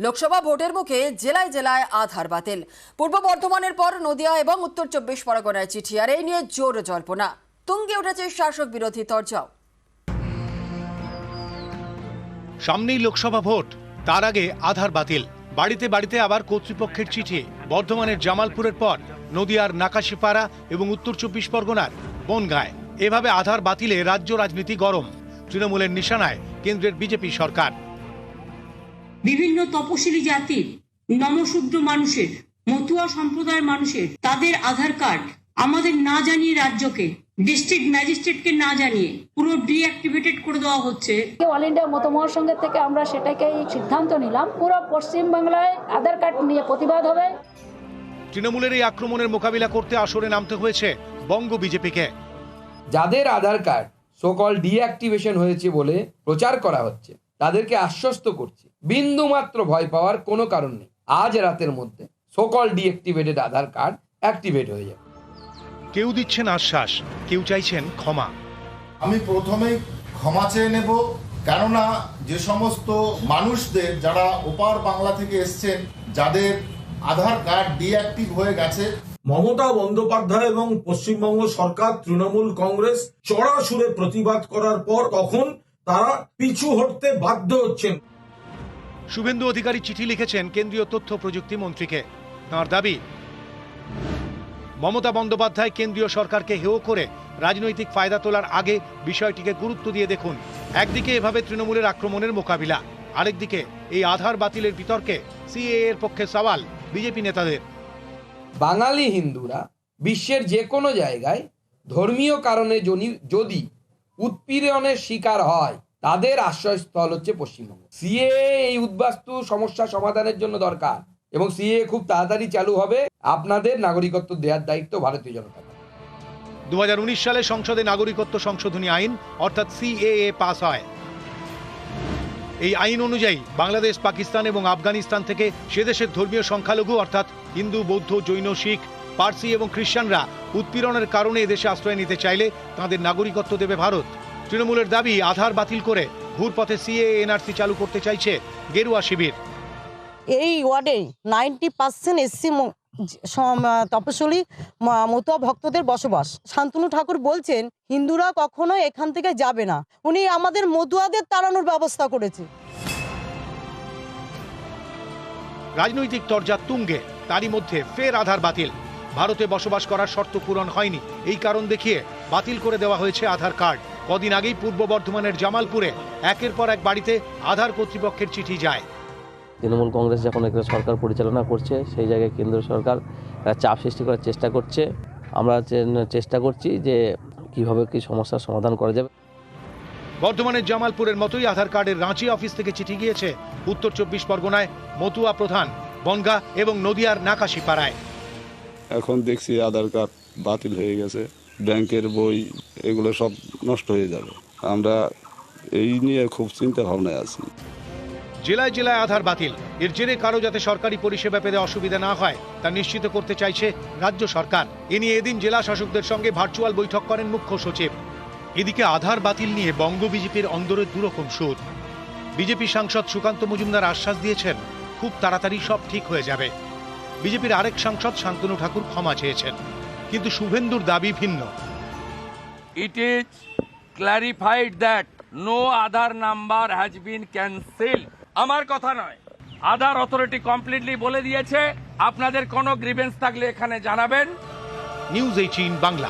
লোকসভা ভোটের মুখে জেলায় জেলায় আধার বাতিল। পূর্ব বর্ধমানের পর নদিয়া এবং উত্তর 24 পরগনায় চিঠি, আর এই নিয়ে জোর জল্পনা। তুঙ্গে উঠেছে শাসক বিরোধী তরজাও। সামনেই লোকসভা ভোট, তার আগে আধার বাতিল। বাড়িতে বাড়িতে আবার কর্তৃপক্ষের চিঠি। বর্ধমানের জামালপুরের পর নদিয়ার নাকাশিপাড়া এবং উত্তর 24 পরগনার বনগাঁয় এভাবে আধার বাতিলে রাজ্য রাজনীতি গরম। তৃণমূলের নিশানায় কেন্দ্রের বিজেপি সরকার। বিভিন্ন তপশিলি জাতির, নমশূদ্র মানুষের, মতুয়া সম্প্রদায়ের মানুষের তাদের আধার কার্ড আমাদের না জানিয়ে রাজ্যকে, ডিস্ট্রিক্ট ম্যাজিস্ট্রেটকে না জানিয়ে পুরো ডিঅ্যাক্টিভেটেড করে দেওয়া হচ্ছে। অল ইন্ডিয়া মত মহাসংঘের থেকে আমরা সেটাকেই সিদ্ধান্ত নিলাম, পুরো পশ্চিমবাংলায় আধার কার্ড নিয়ে প্রতিবাদ হবে। তৃণমূলের এই আক্রমণের মোকাবিলা করতে আসরে নামতে হয়েছে বঙ্গ বিজেপিকে। যাদের আধার কার্ড সোকল ডিঅ্যাক্টিভেশন হয়েছে বলে প্রচার করা হচ্ছে, তাদেরকে আশ্বস্ত করছি, বিন্দু মাত্র ভয় পাওয়ার কোনো কারণ নেই। আজ রাতের মধ্যে সোকল ডিঅ্যাক্টিভেটেড আধার কার্ড অ্যাক্টিভেট হয়ে যাবে। কেউ দিচ্ছেন আশ্বাস, কেউ চাইছেন ক্ষমা। আমি প্রথমেই ক্ষমা চেয়ে নেব, কেননা যে সমস্ত মানুষদের যারা ওপার বাংলা থেকে এসছেন, যাদের আধার কার্ড ডিঅ্যাক্টিভ হয়ে গেছে, মমতা বন্দ্যোপাধ্যায় এবং পশ্চিমবঙ্গ সরকার, তৃণমূল কংগ্রেস চড়া সুরে প্রতিবাদ করার পর তখন তারা পিছু হটতে বাধ্য হচ্ছেন। শুভেন্দু অধিকারী চিঠি লিখেছেন কেন্দ্রীয় তথ্য প্রযুক্তি মন্ত্রীকে। তাঁর দাবি, মমতা বন্দ্যোপাধ্যায় কেন্দ্রীয় সরকারকে হেয় করে রাজনৈতিক ফায়দা তোলার আগে বিষয়টিকে গুরুত্ব দিয়ে দেখুন। একদিকে এভাবে তৃণমূলের আক্রমণের মোকাবিলা, আরেকদিকে এই আধার বাতিলের বিতর্কে সিএএ এর পক্ষে সওয়াল বিজেপি নেতাদের। বাঙালি হিন্দুরা বিশ্বের যে কোনো জায়গায় ধর্মীয় কারণে যদি উৎপীড়নের শিকার হয়, তাদের আশ্রয়স্থল হচ্ছে পশ্চিমবঙ্গ। সিএএ এই উদ্বাস্তু সমস্যা সমাধানের জন্য দরকার, এবং সিএএ খুব তাড়াতাড়ি চালু হবে। আপনাদের নাগরিকত্ব দেওয়ার দায়িত্ব ভারতীয় জনতা পার্টি। 2019 সালে সংসদে নাগরিকত্ব সংশোধনী আইন অর্থাৎ সিএএ পাস হয়। এই আইন অনুযায়ী বাংলাদেশ, পাকিস্তান এবং আফগানিস্তান থেকে সে দেশের ধর্মীয় সংখ্যালঘু অর্থাৎ হিন্দু, বৌদ্ধ, জৈন, শিখ, পার্সি এবং খ্রিস্টানরা উৎপীড়নের কারণে এদেশে আশ্রয় নিতে চাইলে তাদের নাগরিকত্ব দেবে ভারত। তৃণমূলের দাবি, আধার বাতিল করে ঘুরপথে সিএএ এনআরসি চালু করতে চাইছে গেরুয়া শিবির। এই ওয়ার্ডে 90% এসসি তপশিলি মতুয়া ভক্তদের বসবাস। শান্তনু ঠাকুর বলছেন হিন্দুরা কখনো এখান থেকে যাবে না, উনি আমাদের মতুয়াদের তাড়ানোর ব্যবস্থা করেছে। রাজনৈতিক তরজা তুঙ্গে, তারই মধ্যে ফের আধার বাতিল। ভারতে বসবাস করার শর্ত পূরণ হয়নি, এই কারণ দেখিয়ে বাতিল করে দেওয়া হয়েছে আধার কার্ড। কদিন আগেই পূর্ব বর্ধমানের জামালপুরে একের পর এক বাড়িতে আধার কর্তৃপক্ষের চিঠি যায়। তৃণমূল কংগ্রেস যখন একটা সরকার পরিচালনা করছে, সেই জায়গায় কেন্দ্র সরকার চাপ সৃষ্টি করার চেষ্টা করছে। আমরা চেষ্টা করছি যে কিভাবে কি সমস্যার সমাধান করা যাবে। বর্ধমানের জামালপুরের মতোই আধার কার্ডের রাঁচি অফিস থেকে চিঠি গিয়েছে উত্তর 24 পরগনায় মতুয়া প্রধান বনগা এবং নদিয়ার নাকাশিপাড়ায়। এখন দেখছি আধার কার্ড বাতিল হয়ে গেছে, ব্যাংকের বই এগুলো সব নষ্ট হয়ে যাবে। আমরা এই নিয়ে খুব চিন্তা ভাবনায় আছি। জেলায় জেলায় আধার বাতিল, এর জেরে কারো যাতে সরকারি পরিষেবা পেতে অসুবিধা না হয় তা নিশ্চিত করতে চাইছে রাজ্য সরকার। এ নিয়ে এদিন জেলা শাসকদের সঙ্গে ভার্চুয়াল বৈঠক করেন মুখ্য সচিব। এদিকে আধার বাতিল নিয়ে বঙ্গ বিজেপির অন্দরে দুরকম সুর। বিজেপি সাংসদ সুকান্ত মজুমদার আশ্বাস দিয়েছেন খুব তাড়াতাড়ি সব ঠিক হয়ে যাবে। বিজেপির আরেক সাংসদ শান্তনু ঠাকুর ক্ষমা চেয়েছেন, কিন্তু শুভেন্দুর দাবি ভিন্ন। It is clarified that no Aadhaar number has been cancelled. আমার কথা নয়, আধার অথরিটি কমপ্লিটলি বলে দিয়েছে আপনাদের কোনো গ্রিভেন্স থাকলে এখানে জানাবেন। নিউজ 18 বাংলা।